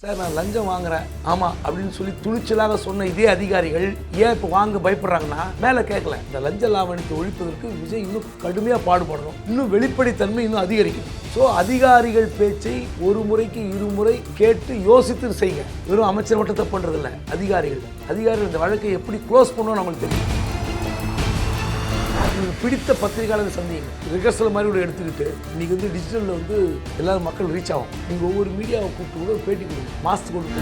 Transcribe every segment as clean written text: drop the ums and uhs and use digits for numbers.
Sir நான் லஞ்சம் வாங்குறேன் ஆமாம் அப்படின்னு சொல்லி துணிச்சலாக சொன்ன இதே அதிகாரிகள் ஏன் இப்போ வாங்க பயப்படுறாங்கன்னா மேலே கேட்கல. இந்த லஞ்ச லாவணியத்தை ஒழிப்பதற்கு விஜய் இன்னும் கடுமையாக பாடுபடணும், இன்னும் வெளிப்படைத்தன்மை இன்னும் அதிகரிக்கும். ஸோ அதிகாரிகள் பேச்சை ஒரு முறைக்கு இருமுறை கேட்டு யோசித்து செய்யுங்க. வெறும் அமைச்சர் மட்டும் தப்பு பண்ணுறதில்ல, அதிகாரிகள் இந்த வழக்கை எப்படி க்ளோஸ் பண்ணணும்னு நம்மளுக்கு தெரியும். பிடித்த பத்திரிகையாளர் சந்திங்க ரிகர்சல் மாதிரி கூட எடுத்துக்கிட்டு இன்னைக்கு டிஜிட்டலில் எல்லாரும் மக்கள் ரீச் ஆகும். நீங்கள் ஒவ்வொரு மீடியாவை கூப்பிட்டு கூட பேட்டி கொடுங்க, மாஸ்க் கொடுங்க.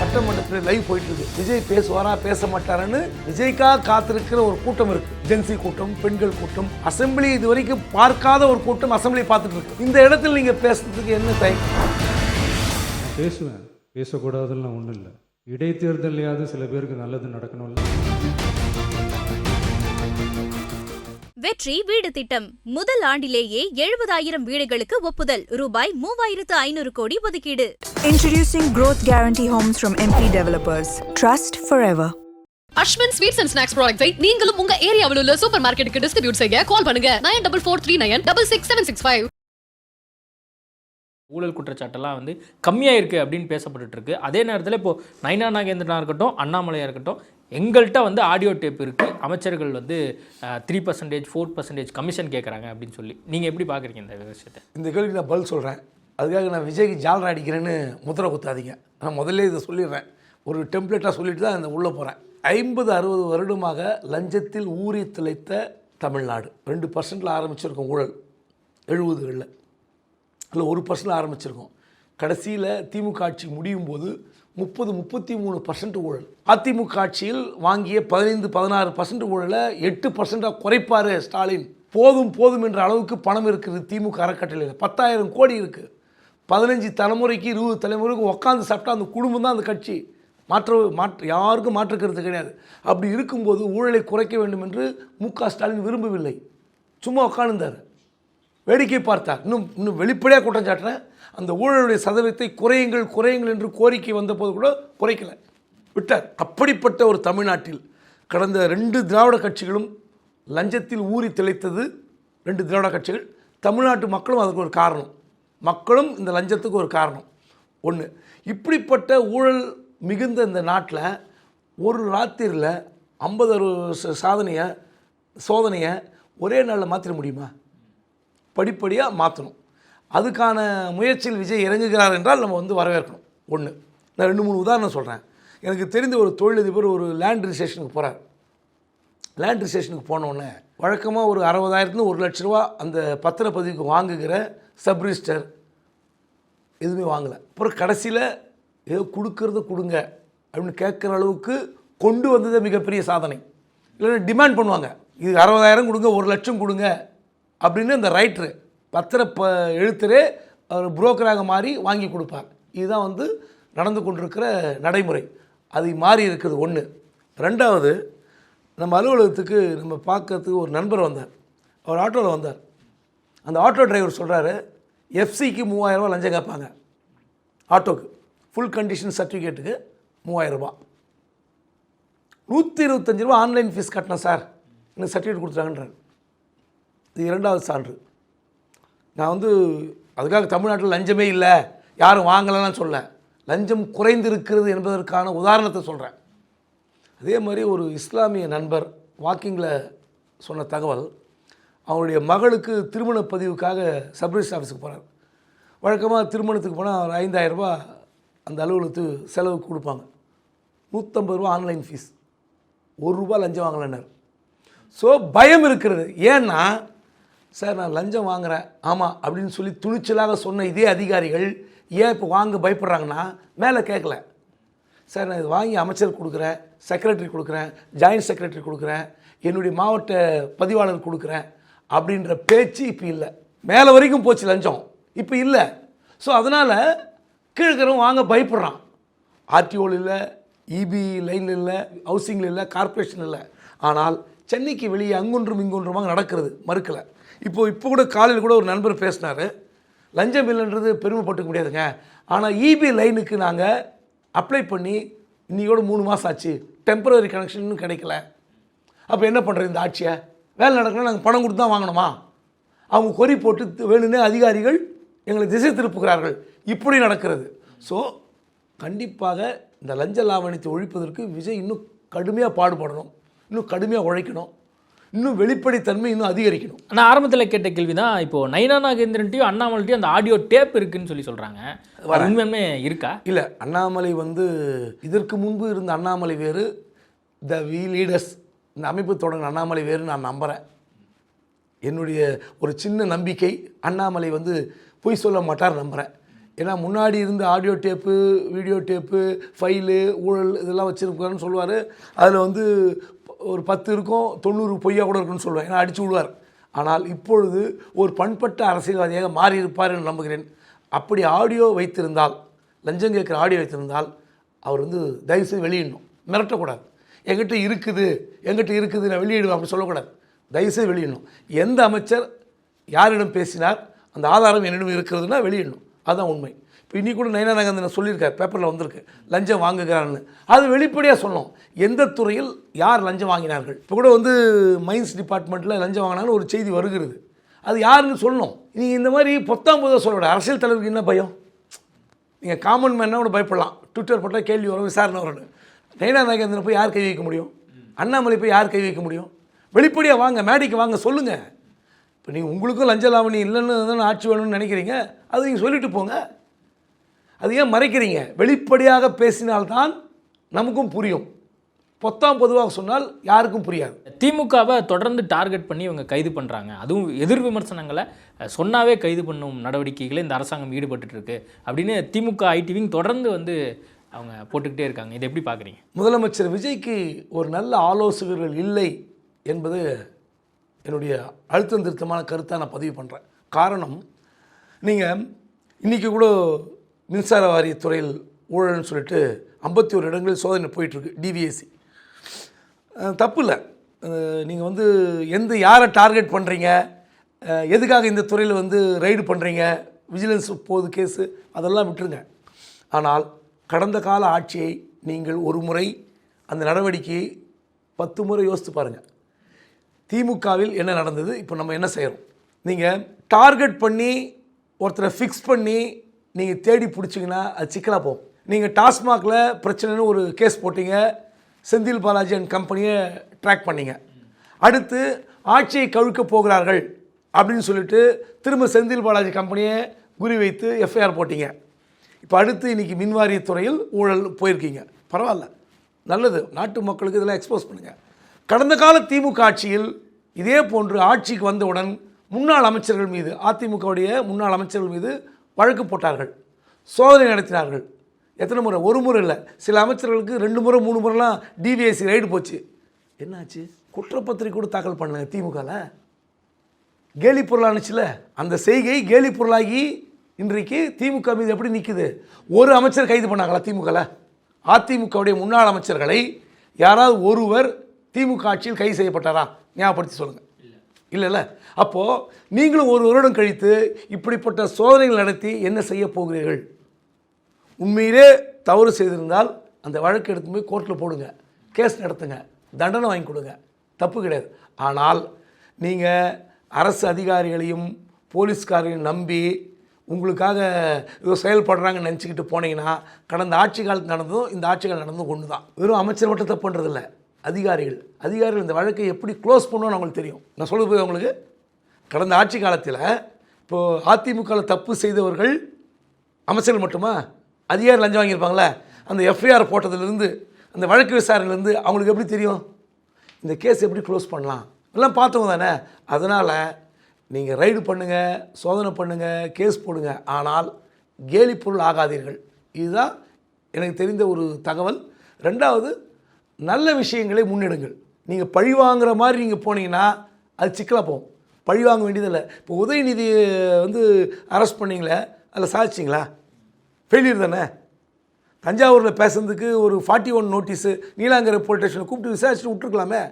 சட்டமன்றத்தில் லைவ் போயிட்டு இருக்கு. விஜய் பேசுவாரா பேச மாட்டாருன்னு விஜய்க்காக காத்திருக்கிற ஒரு கூட்டம் இருக்கு. ஜென்சி கூட்டம், பெண்கள் கூட்டம், அசம்பிளி இது வரைக்கும் பார்க்காத ஒரு கூட்டம் அசம்பிளி பார்த்துட்டு இருக்கு. இந்த இடத்துல நீங்க பேசுறதுக்கு என்ன தயக்கம்? பேசுவேன், பேசக்கூடாதுலாம் ஒன்றும் இல்லை. இடைத்தேர்தலையாவது சில பேருக்கு நல்லது நடக்கணும்ல. வெற்றி வீடு திட்டம் முதல் ஆண்டிலேயே 70,000 வீடுகளுக்கு ஒப்புதல். ரூபாய் 3,500 கோடி ஒதுக்கீடு. Introducing Growth Guarantee Homes from MP Developers. Trust forever. Ashwin sweets and snacks ப்ராடக்ட்ஸை நீங்களும் உங்க ஏரியாவில் உள்ள சூப்பர் மார்க்கெட்டுக்கு டிஸ்ட்ரிபியூட் செய்ய கால் பண்ணுங்க 9443966765. ஊழல் குற்றச்சாட்டெல்லாம் கம்மியாக இருக்குது அப்படின்னு பேசப்பட்டு இருக்கு. அதே நேரத்தில் இப்போது நயினா நாகேந்திரனாக இருக்கட்டும், அண்ணாமலையாக இருக்கட்டும், எங்கள்கிட்ட ஆடியோ டேப் இருக்குது, அமைச்சர்கள் 3%, 4% கமிஷன் கேட்குறாங்க அப்படின்னு சொல்லி நீங்கள் எப்படி பார்க்குறீங்க இந்த விஷயத்தை? இந்த கேள்விக்கு நான் பதில் சொல்கிறேன். அதுக்காக நான் விஜய்க்கு ஜாலரா அடிக்கிறேன்னு முத்திரை குத்தாதீங்க. நான் முதல்ல இதை சொல்லிடுறேன், ஒரு டெம்ப்ளேட்டாக சொல்லிட்டு தான் இந்த உள்ளே போகிறேன். 50-60 வருடமாக லஞ்சத்தில் ஊறி திளைத்த தமிழ்நாடு. 2% ஆரம்பிச்சிருக்கோம் ஊழல் 70களில், இல்லை 1% ஆரம்பிச்சிருக்கோம். கடைசியில் திமுக ஆட்சி முடியும் போது 33% ஊழல். அதிமுக ஆட்சியில் வாங்கிய 15-16% ஊழலை 8% குறைப்பார் ஸ்டாலின். போதும் என்ற அளவுக்கு பணம் இருக்குது திமுக அறக்கட்டளையில். 10,000 கோடி இருக்குது. 15 தலைமுறைக்கு 20 தலைமுறைக்கு உட்காந்து சாப்பிட்டா அந்த குடும்பம் தான் அந்த கட்சி. யாருக்கும் மாற்றுக்கிறது கிடையாது. அப்படி இருக்கும்போது ஊழலை குறைக்க வேண்டும் என்று மு.க. ஸ்டாலின் விரும்பவில்லை. சும்மா உட்காந்துருந்தார், வேடிக்கை பார்த்தார். இன்னும் வெளிப்படையாக குற்றம் சாட்டுறேன், அந்த ஊழலுடைய சதவீதத்தை குறையுங்கள் என்று கோரிக்கை வந்தபோது கூட குறைக்கலை, விட்டார். அப்படிப்பட்ட ஒரு தமிழ்நாட்டில் கடந்த 2 திராவிட கட்சிகளும் லஞ்சத்தில் ஊறி திளைத்தது. 2 திராவிட கட்சிகள், தமிழ்நாட்டு மக்களும் அதுக்கு ஒரு காரணம். மக்களும் இந்த லஞ்சத்துக்கு ஒரு காரணம். ஒன்று, இப்படிப்பட்ட ஊழல் மிகுந்த இந்த நாட்டில் ஒரு ராத்திரியில் 50-60 சோதனையை ஒரே நாளில் மாற்றிட முடியுமா? படிப்படியாக மாற்றணும். அதுக்கான முயற்சியில் விஜய் இறங்குகிறார் என்றால் நம்ம வரவேற்கணும். ஒன்று, நான் 2-3 உதாரணம் சொல்கிறேன். எனக்கு தெரிந்த ஒரு தொழிலதிபர் ஒரு லேண்ட் ரிஜிஸ்ட்ரேஷனுக்கு போகிறார். லேண்ட் ரிஜிஸ்ட்ரேஷனுக்கு போனோடனே வழக்கமாக ஒரு 60,000 1 லட்ச ரூபா அந்த பத்திரப்பதிவுக்கு வாங்குகிற சப் ரிஜிஸ்டர் எதுவுமே வாங்கலை. அப்புறம் கடைசியில் ஏதோ கொடுங்க அப்படின்னு கேட்குற அளவுக்கு கொண்டு வந்ததே மிகப்பெரிய சாதனை. இல்லைன்னா டிமாண்ட் பண்ணுவாங்க, இது 60,000 கொடுங்க, 1 லட்சம் கொடுங்க அப்படின்னு அந்த ரைட்ரு எழுத்தரே அவர் புரோக்கராக மாறி வாங்கி கொடுப்பார். இதுதான் நடந்து கொண்டிருக்கிற நடைமுறை. அது மாறி இருக்குது. ஒன்று. ரெண்டாவது, நம்ம அலுவலகத்துக்கு நம்ம பார்க்கறதுக்கு ஒரு நண்பர் வந்தார். அவர் ஆட்டோவில் வந்தார். அந்த ஆட்டோ டிரைவர் சொல்கிறாரு, எஃப்சிக்கு 3,000 ரூபா லஞ்சம் கேட்பாங்க. ஆட்டோக்கு ஃபுல் கண்டிஷன் சர்டிஃபிகேட்டுக்கு 3,000 ரூபா. 125 ரூபா ஆன்லைன் ஃபீஸ் கட்டினேன் சார், எனக்கு சர்டிஃபிகேட் கொடுத்துட்டாங்கன்றார். இது 2வது சான்று. நான் அதுக்காக தமிழ்நாட்டில் லஞ்சமே இல்லை, யாரும் வாங்கலைன்னு சொல்ல, லஞ்சம் குறைந்திருக்கிறது என்பதற்கான உதாரணத்தை சொல்கிறேன். அதே மாதிரி ஒரு இஸ்லாமிய நண்பர் வாக்கிங்கில் சொன்ன தகவல், அவருடைய மகளுக்கு திருமண பதிவுக்காக சப் ரிஜிஸ்டர் ஆஃபீஸுக்கு போகிறார். வழக்கமாக திருமணத்துக்கு போனால் ஒரு 5,000 ரூபா அந்த அலுவலகத்துக்கு செலவுக்கு கொடுப்பாங்க. 150 ரூபா ஆன்லைன் ஃபீஸ், 1 ரூபா லஞ்சம் வாங்கலைன்னார். ஸோ பயம் இருக்கிறது. ஏன்னா சார் நான் லஞ்சம் வாங்குறேன் ஆமாம் அப்படின்னு சொல்லி துணிச்சலாக சொன்ன இதே அதிகாரிகள் ஏன் இப்போ வாங்க பயப்படுறாங்கன்னா மேலே கேட்கல. சார் நான் இது வாங்கி அமைச்சர் கொடுக்குறேன், செக்ரட்டரி கொடுக்குறேன், ஜாயின்ட் செக்ரட்டரி கொடுக்குறேன், என்னுடைய மாவட்ட பதிவாளர் கொடுக்குறேன் அப்படின்ற பேச்சு இப்போ இல்லை. மேலே வரைக்கும் போச்சு லஞ்சம், இப்போ இல்லை. ஸோ அதனால் கீழ்கிறவன் வாங்க பயப்படுறான். ஆர்டிஓவில் இல்லை, இபி லைனில் இல்லை, ஹவுசிங்கில் இல்லை, கார்பரேஷன் இல்லை. ஆனால் சென்னைக்கு வெளியே அங்கொன்றும் இங்கொன்றுமாக நடக்கிறது, மறுக்கலை. இப்போ கூட காலையில் கூட ஒரு நண்பர் பேசினார், லஞ்சம் இல்லைன்றது பெருமைப்பட்டுக்க முடியாதுங்க, ஆனால் இபி லைனுக்கு நாங்கள் அப்ளை பண்ணி இன்றைக்கோட 3 மாதம் ஆச்சு, டெம்பரரி கனெக்ஷன் இன்னும் கிடைக்கல. அப்போ என்ன பண்ணுறது இந்த ஆட்சியை? வேலை நடக்கணும்னா நாங்கள் பணம் கொடுத்து தான் வாங்கணுமா? அவங்க கொறி போட்டு வேணும்னே அதிகாரிகள் எங்களை திசை திருப்புகிறார்கள், இப்படி நடக்கிறது. ஸோ கண்டிப்பாக இந்த லஞ்ச லாவணியத்தை ஒழிப்பதற்கு விஜய் இன்னும் கடுமையாக பாடுபடணும், இன்னும் கடுமையாக உழைக்கணும், இன்னும் வெளிப்படைத்தன்மை இன்னும் அதிகரிக்கணும். நான் ஆரம்பத்தில் கேட்ட கேள்வி தான், இப்போது நைனா நாகேந்திரன்ட்டையும் அண்ணாமலைட்டையும் அந்த ஆடியோ டேப் இருக்குன்னு சொல்கிறாங்க. உண்மையுமே இருக்கா? இல்லை, அண்ணாமலை இதற்கு முன்பு இருந்த அண்ணாமலை வேறு, த வி லீடர்ஸ் இந்த அமைப்பு தொடங்கின அண்ணாமலை வேறு நான் நம்புகிறேன். என்னுடைய ஒரு சின்ன நம்பிக்கை, அண்ணாமலை பொய் சொல்ல மாட்டார் நம்புகிறேன். ஏன்னா முன்னாடி இருந்த audio tape, video tape, file, ஊழல் இதெல்லாம் வச்சுருக்காருன்னு சொல்லுவார். அதில் ஒரு 10 இருக்கும், 90 பொய்யா கூட இருக்குன்னு சொல்லுவார், ஏன்னா அடித்து விடுவார். ஆனால் இப்பொழுது ஒரு பண்பட்ட அரசியல்வாதியாக மாறியிருப்பார் என்று நம்புகிறேன். அப்படி ஆடியோ வைத்திருந்தால், லஞ்சம் கேட்குற ஆடியோ வைத்திருந்தால் அவர் தயவுசெய்து வெளியிடணும், மிரட்டக்கூடாது. எங்கிட்ட இருக்குது நான் வெளியிடுவேன் அப்படி சொல்லக்கூடாது. தயவுசெய்து வெளியிடணும். எந்த அமைச்சர் யாரிடம் பேசினார், அந்த ஆதாரம் என்னிடம் இருக்கிறதுனா வெளியிடணும். அதுதான் உண்மை. இப்போ இன்னி கூட நைனா நாகேந்திரன் சொல்லியிருக்கார், பேப்பரில் வந்திருக்கு, லஞ்சம் வாங்குகிறான்னு. அது வெளிப்படையாக சொல்லணும், எந்த துறையில் யார் லஞ்சம் வாங்கினார்கள். இப்போ கூட மைன்ஸ் டிபார்ட்மெண்ட்டில் லஞ்சம் வாங்கினான்னு ஒரு செய்தி வருகிறது, அது யாருன்னு சொல்லணும். நீங்கள் இந்த மாதிரி பொத்தாம் போதாக சொல்லக்கூடாது. அரசியல் தலைவருக்கு என்ன பயம்? நீங்கள் காமன் மேனாக கூட பயப்படலாம், ட்விட்டர் போட்டால் கேள்வி வரும், விசாரணை வரணும். நைனா நாகேந்திரன் போய் யார் கை வைக்க முடியும்? அண்ணாமலை போய் யார் கை வைக்க முடியும்? வெளிப்படையாக வாங்க, மேடைக்கு வாங்க, சொல்லுங்கள். இப்போ நீங்கள் உங்களுக்கும் லஞ்ச லாவணி இல்லைன்னு தானே ஆட்சி வேணும்னு நினைக்கிறீங்க, அது நீங்கள் சொல்லிட்டு போங்க. அது ஏன் மறைக்கிறீங்க? வெளிப்படையாக பேசினால்தான் நமக்கும் புரியும். பொத்தாம் பொதுவாக சொன்னால் யாருக்கும் புரியாது. திமுகவை தொடர்ந்து டார்கெட் பண்ணி இவங்க கைது பண்ணுறாங்க. அதுவும் எதிர் விமர்சனங்களை சொன்னாவே கைது பண்ணும் நடவடிக்கைகளை இந்த அரசாங்கம் ஈடுபட்டு இருக்கு அப்படின்னு திமுக ஐடிவிங் தொடர்ந்து அவங்க போட்டுக்கிட்டே இருக்காங்க. இதை எப்படி பார்க்குறீங்க? முதலமைச்சர் விஜய்க்கு ஒரு நல்ல ஆலோசகர்கள் இல்லை என்பது என்னுடைய அழுத்தம் திருத்தமான கருத்தாக நான் பதிவு பண்ணுறேன். காரணம், நீங்கள் இன்றைக்கி கூட மின்சார வாரியத்துறையில் ஊழல்னு சொல்லிட்டு 51 இடங்களில் சோதனை போயிட்டுருக்கு, டிவிஎஸ்சி. தப்பு இல்லை. நீங்கள் யாரை டார்கெட் பண்ணுறீங்க, எதுக்காக இந்த துறையில் ரைடு பண்ணுறீங்க, விஜிலன்ஸ் போகுது கேஸு, அதெல்லாம் விட்டுருங்க. ஆனால் கடந்த கால ஆட்சியை நீங்கள் ஒரு முறை அந்த நடவடிக்கையை 10 முறை யோசித்து பாருங்கள். திமுகவில் என்ன நடந்தது, இப்போ நம்ம என்ன செய்கிறோம்? நீங்கள் டார்கெட் பண்ணி ஒருத்தரை ஃபிக்ஸ் பண்ணி நீங்கள் தேடி பிடிச்சிங்கன்னா அது சிக்கலாக போகும். நீங்கள் டாஸ்மாகில் பிரச்சனைன்னு ஒரு கேஸ் போட்டிங்க, செந்தில் பாலாஜி அண்ட் கம்பெனியை ட்ராக் பண்ணிங்க. அடுத்து ஆட்சியை கவிழ்க்க போகிறார்கள் அப்படின்னு சொல்லிட்டு திரும்ப செந்தில் பாலாஜி கம்பெனியை குறிவைத்து எஃப்ஐஆர் போட்டிங்க. இப்போ அடுத்து இன்றைக்கி மின்வாரியத்துறையில் ஊழல் போயிருக்கீங்க. பரவாயில்ல, நல்லது, நாட்டு மக்களுக்கு இதெல்லாம் எக்ஸ்போஸ் பண்ணுங்கள். கடந்த கால திமுக ஆட்சியில் இதே போன்று ஆட்சிக்கு வந்தவுடன் முன்னாள் அமைச்சர்கள் மீது, அதிமுகவுடைய முன்னாள் அமைச்சர்கள் மீது வழக்கு போட்டார்கள், சோதனை நடத்தினார்கள். எத்தனை முறை? ஒரு முறை இல்லை, சில அமைச்சர்களுக்கு 2 முறை 3 முறைலாம் டிவிஎஸ்சி ரைடு போச்சு. என்னாச்சு? குற்றப்பத்திரிக்கை கூட தாக்கல் பண்ணல திமுகவில். கேலி பொருளானுச்சுல, அந்த செய்கை கேலி பொருளாகி இன்றைக்கு திமுக மீது எப்படி நிற்குது? ஒரு அமைச்சர் கைது பண்ணாங்களா திமுகவில்? அதிமுகவுடைய முன்னாள் அமைச்சர்களை யாராவது ஒருவர் திமுக ஆட்சியில் கைது செய்யப்பட்டாரா? ஞாபகப்படுத்தி சொல்லுங்கள். இல்லைல்ல. அப்போது நீங்களும் ஒரு வருடம் கழித்து இப்படிப்பட்ட சோதனைகள் நடத்தி என்ன செய்ய போகிறீர்கள்? உண்மையிலே தவறு செய்திருந்தால் அந்த வழக்கு எடுத்து போய் கோர்ட்டில் போடுங்க, கேஸ் நடத்துங்க, தண்டனை வாங்கி கொடுங்க, தப்பு கிடையாது. ஆனால் நீங்கள் அரசு அதிகாரிகளையும் போலீஸ்காரையும் நம்பி உங்களுக்காக ஏதோ செயல்படுறாங்கன்னு நினச்சிக்கிட்டு போனீங்கன்னா கடந்த ஆட்சி காலத்தில் நடந்ததும் இந்த ஆட்சி காலம் நடந்ததும் ஒன்று தான். வெறும் அமைச்சர் மட்டும் தப்பு பண்ணுறதில்ல, அதிகாரிகள் இந்த வழக்கை எப்படி க்ளோஸ் பண்ணணும்னு அவங்களுக்கு தெரியும். நான் சொல்ல போய் உங்களுக்கு, கடந்த ஆட்சி காலத்தில் இப்போது அதிமுகவில் தப்பு செய்தவர்கள் அமைச்சர்கள் மட்டுமா? அதிகாரி லஞ்சம் வாங்கியிருப்பாங்களே, அந்த எஃப்ஐஆர் போட்டதுலேருந்து அந்த வழக்கு விசாரணையிலேருந்து அவங்களுக்கு எப்படி தெரியும் இந்த கேஸ் எப்படி க்ளோஸ் பண்ணலாம்? எல்லாம் பார்த்தவங்க தானே. அதனால் நீங்கள் ரைடு பண்ணுங்கள், சோதனை பண்ணுங்கள், கேஸ் போடுங்க, ஆனால் கேலி பொருள் ஆகாதீர்கள். இதுதான் எனக்கு தெரிந்த ஒரு தகவல். ரெண்டாவது, நல்ல விஷயங்களை முன்னெடுங்கள். நீங்கள் பழி வாங்குகிற மாதிரி நீங்கள் போனீங்கன்னா அது சிக்கலாக போகும். பழி வாங்க வேண்டியதில்லை. இப்போ உதயநிதி அரெஸ்ட் பண்ணிங்களே, அதில் சாதிச்சிங்களா? ஃபெயிலியர் தானே. தஞ்சாவூரில் பேசுறதுக்கு ஒரு 41 நோட்டீஸு நீலாங்கரை போலீஸ் ஸ்டேஷனை கூப்பிட்டு விசாரிச்சுட்டு விட்டுருக்கலாமே.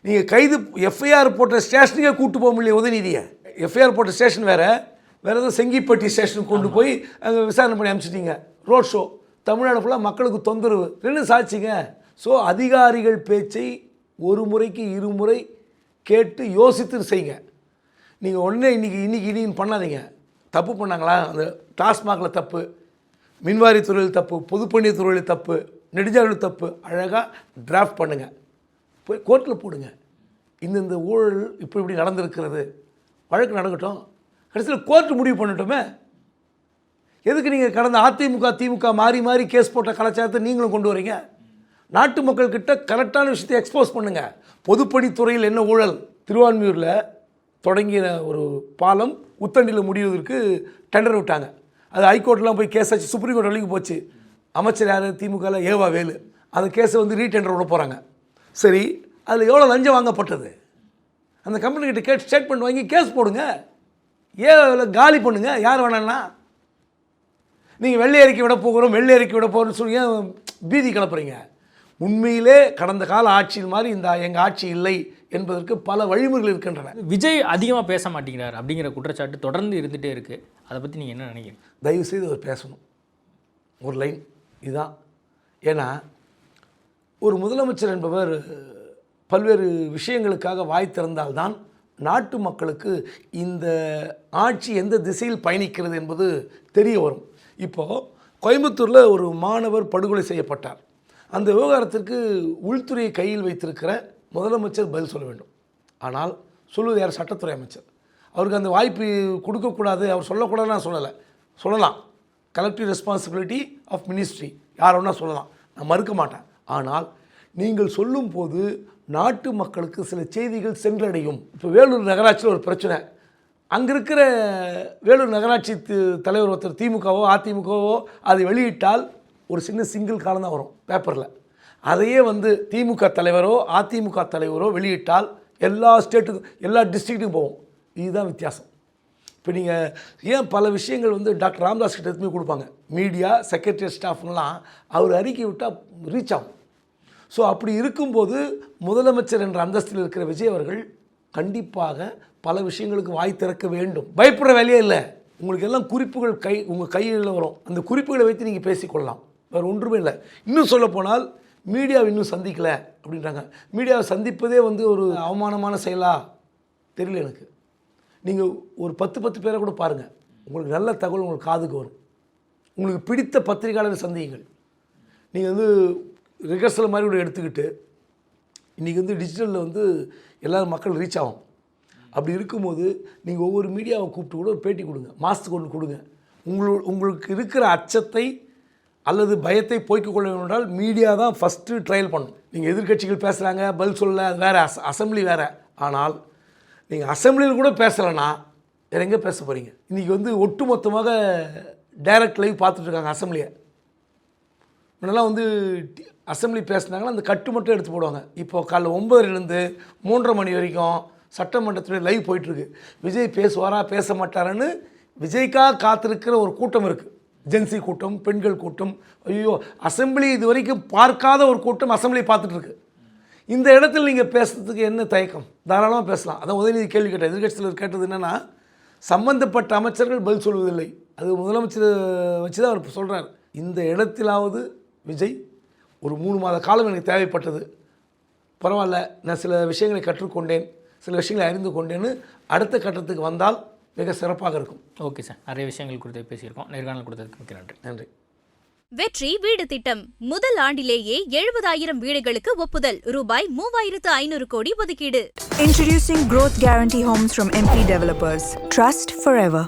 நீங்கள் கைது எஃப்ஐஆர் போட்ட ஸ்டேஷனுக்கே கூப்பிட்டு போக முடியல உதயநிதியை. எஃப்ஐஆர் போட்ட ஸ்டேஷன் வேறு ஏதோ செங்கிப்பட்டி ஸ்டேஷனுக்கு கொண்டு போய் அங்கே விசாரணை பண்ணி அனுப்பிச்சிட்டிங்க. ரோட் ஷோ தமிழ்நாடு ஃபுல்லாக மக்களுக்கு தொந்தரவு. ரெண்டு சாட்சிங்க. ஸோ அதிகாரிகள் பேச்சை ஒரு முறைக்கு 2 முறை கேட்டு யோசித்து செய்யுங்க. நீங்கள் உடனே இன்றைக்கி பண்ணாதீங்க. தப்பு பண்ணாங்களா? அந்த டாஸ்மாகில் தப்பு, மின்வாரி துறையில் தப்பு, பொதுப்பணித் துறையில் தப்பு, நெடுஞ்சாலையில் தப்பு, அழகாக டிராஃப்ட் பண்ணுங்கள், போய் கோர்ட்டில் போடுங்க. இந்த ஊழல் இப்படி நடந்திருக்கிறது, வழக்கு நடக்கட்டும், கடைசியில் கோர்ட்டு முடிவு பண்ணட்டுமே. எதுக்கு நீங்கள் கடந்த அதிமுக திமுக மாறி மாறி கேஸ் போட்ட கலாச்சாரத்தை நீங்களும் கொண்டு வரீங்க? நாட்டு மக்கள்கிட்ட கரெக்டான விஷயத்தை எக்ஸ்போஸ் பண்ணுங்கள். பொதுப்பணித்துறையில் என்ன ஊழல்? திருவான்மியூரில் தொடங்கின ஒரு பாலம் உத்தண்டியில் முடிவதற்கு டெண்டர் விட்டாங்க. அது ஹைகோர்ட்லாம் போய் கேஸ் ஆச்சு, சுப்ரீம் கோர்ட் வரைக்கும் போச்சு. அமைச்சர் யார்? திமுகவில் ஏவா வேலு. அந்த கேஸை வந்து ரீடெண்டர் விட போகிறாங்க. சரி, அதில் எவ்வளோ லஞ்சம் வாங்கப்பட்டது? அந்த கம்பெனிக்கிட்ட ஸ்டேட்மெண்ட் வாங்கி கேஸ் போடுங்க, ஏன் காலி பண்ணுங்க, யார் வேணான்னா. நீங்கள் வெள்ளை அறிக்கை விட போகிறோம், வெள்ளை அறிக்கை விட போகிறோம்னு சொல்லி ஏன் பீதி கிளப்புறீங்க? உண்மையிலே கடந்த கால ஆட்சியில் மாதிரி இந்த எங்கள் ஆட்சி இல்லை என்பதற்கு பல வழிமுறைகள் இருக்கின்றன. விஜய் அதிகமாக பேச மாட்டேங்கிறார் அப்படிங்கிற குற்றச்சாட்டு தொடர்ந்து இருந்துகிட்டே இருக்குது. அதை பற்றி நீங்கள் என்ன நினைக்கிறீங்க? தயவுசெய்து அவர் பேசணும். ஒரு லைன் இதுதான். ஏன்னா ஒரு முதலமைச்சர் என்பவர் பல்வேறு விஷயங்களுக்காக வாய் திறந்தால்தான் நாட்டு மக்களுக்கு இந்த ஆட்சி எந்த திசையில் பயணிக்கிறது என்பது தெரிய வரும். இப்போது கோயம்புத்தூரில் ஒரு மாணவர் படுகொலை செய்யப்பட்டார். அந்த விவகாரத்திற்கு உள்துறையை கையில் வைத்திருக்கிற முதலமைச்சர் பதில் சொல்ல வேண்டும். ஆனால் சொல்வது யார்? சட்டத்துறை அமைச்சர். அவருக்கு அந்த வாய்ப்பு கொடுக்கக்கூடாது, அவர் சொல்லக்கூடாதுன்னு நான் சொல்லலை. சொல்லலாம், கலெக்டிவ் ரெஸ்பான்சிபிலிட்டி ஆஃப் மினிஸ்ட்ரி, யார் வேணால் சொல்லலாம், நான் மறுக்க மாட்டேன். ஆனால் நீங்கள் சொல்லும்போது நாட்டு மக்களுக்கு சில செய்திகள் சென்றடையும். இப்போ வேலூர் நகராட்சியில் ஒரு பிரச்சனை. அங்கே இருக்கிற வேலூர் நகராட்சி தலைவர் ஒருத்தர் திமுகவோ அதிமுகவோ அதை வெளியிட்டால் ஒரு சின்ன சிங்கிள் காலம் தான் வரும் பேப்பரில். அதையே வந்து திமுக தலைவரோ அதிமுக தலைவரோ வெளியிட்டால் எல்லா ஸ்டேட்டுக்கும் எல்லா டிஸ்ட்ரிக்ட்டுக்கும் போகும். இதுதான் வித்தியாசம். இப்போ நீங்கள் ஏன் பல விஷயங்கள் வந்து டாக்டர் ராமதாஸ் கிட்ட எடுத்துமே கொடுப்பாங்க, மீடியா செக்ரட்டரி ஸ்டாஃப்லாம் அவர் அறிக்கை விட்டால் ரீச் ஆகும். ஸோ அப்படி இருக்கும்போது முதலமைச்சர் என்ற அந்தஸ்தில் இருக்கிற விஜய் அவர்கள் கண்டிப்பாக பல விஷயங்களுக்கு வாய் திறக்க வேண்டும். பயப்படுற வேலையே இல்லை. உங்களுக்கு எல்லாம் குறிப்புகள் உங்கள் கையில் வரும். அந்த குறிப்புகளை வைத்து நீங்கள் பேசிக்கொள்ளலாம், வேறு ஒன்றுமே இல்லை. இன்னும் சொல்லப்போனால் மீடியாவை இன்னும் சந்திக்கலை அப்படின்றாங்க. மீடியாவை சந்திப்பதே வந்து ஒரு அவமானமான செயலா தெரியல எனக்கு. நீங்கள் ஒரு 10 பேரை கூட பாருங்கள், உங்களுக்கு நல்ல தகவல் உங்களுக்கு காதுக்கு வரும். உங்களுக்கு பிடித்த பத்திரிகையாளர் சந்தியுங்கள். நீங்கள் வந்து ரிகர்சல் மாதிரி கூட எடுத்துக்கிட்டு இன்றைக்கி வந்து டிஜிட்டலில் வந்து எல்லோரும் மக்கள் ரீச் ஆகும். அப்படி இருக்கும்போது நீங்கள் ஒவ்வொரு மீடியாவை கூப்பிட்டு கூட ஒரு பேட்டி கொடுங்க, மாதத்துக்கு ஒன்று கொடுங்க. உங்களுக்கு இருக்கிற அச்சத்தை அல்லது பயத்தை போய்க்க கொள்ள வேண்டும் என்றால் மீடியா தான் ஃபஸ்ட்டு ட்ரையல் பண்ணும். நீங்கள் எதிர்க்கட்சிகள் பேசுகிறாங்க, பதில் சொல்ல, அது வேறு, அசம்பிளி வேறு. ஆனால் நீங்கள் அசம்பிளியில் கூட பேசலைன்னா வேறு எங்கே பேச போகிறீங்க? இன்றைக்கி வந்து ஒட்டு மொத்தமாக டைரக்ட் லைவ் பார்த்துட்ருக்காங்க அசம்பிளியை. முன்னெல்லாம் வந்து அசம்பிளி பேசினாங்கன்னா அந்த கட்டு மட்டும் எடுத்து போடுவாங்க. இப்போது காலைல 9லேருந்து 3:30 மணி வரைக்கும் சட்டமன்றத்துடைய லைவ் போயிட்டுருக்கு. விஜய் பேசுவாரா பேச மாட்டாரான்னு விஜய்க்காக காத்திருக்கிற ஒரு கூட்டம் இருக்குது. ஜென்சி கூட்டம், பெண்கள் கூட்டம். ஐயோ, அசம்பிளி இது வரைக்கும் பார்க்காத ஒரு கூட்டம் அசம்பிளி பார்த்துட்ருக்கு. இந்த இடத்துல நீங்கள் பேசுகிறதுக்கு என்ன தயக்கம்? தாராளமாக பேசலாம். அதான் உதயநிதி கேள்வி கேட்டார். எதிர்கட்சியில் கேட்டது என்னென்னா, சம்பந்தப்பட்ட அமைச்சர்கள் பதில் சொல்வதில்லை. அது முதலமைச்சர் வச்சு தான் அவர் சொல்கிறார். இந்த இடத்திலாவது விஜய் ஒரு 3 மாத காலம் எனக்கு தேவைப்பட்டது, பரவாயில்ல, நான் சில விஷயங்களை கற்றுக்கொண்டேன், சில விஷயங்களை அறிந்து கொண்டேன்னு அடுத்த கட்டத்துக்கு வந்தால் மிக சிறப்பாக இருக்கும். ஓகே சார், நிறைய விஷயங்கள் குறித்து பேசியிருக்கோம். நேர்காணல் கொடுத்ததுக்கு மிக்க நன்றி. நன்றி. வெற்றி வீடு திட்டம் முதல் ஆண்டிலேயே 70,000 வீடுகளுக்கு ஒப்புதல். ரூபாய் 3,500 கோடி ஒதுக்கீடு. Introducing Growth Guarantee Homes from MP Developers. Trust forever.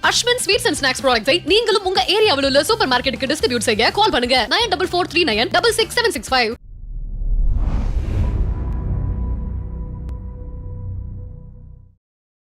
Ashwin sweets and snacks ப்ராடக்ட்ஸை நீங்களும் உங்க ஏரியாவில் உள்ள சூப்பர் மார்க்கெட்டுக்கு டிஸ்ட்ரிபியூட் செய்ய கால் பண்ணுங்க 9443966765.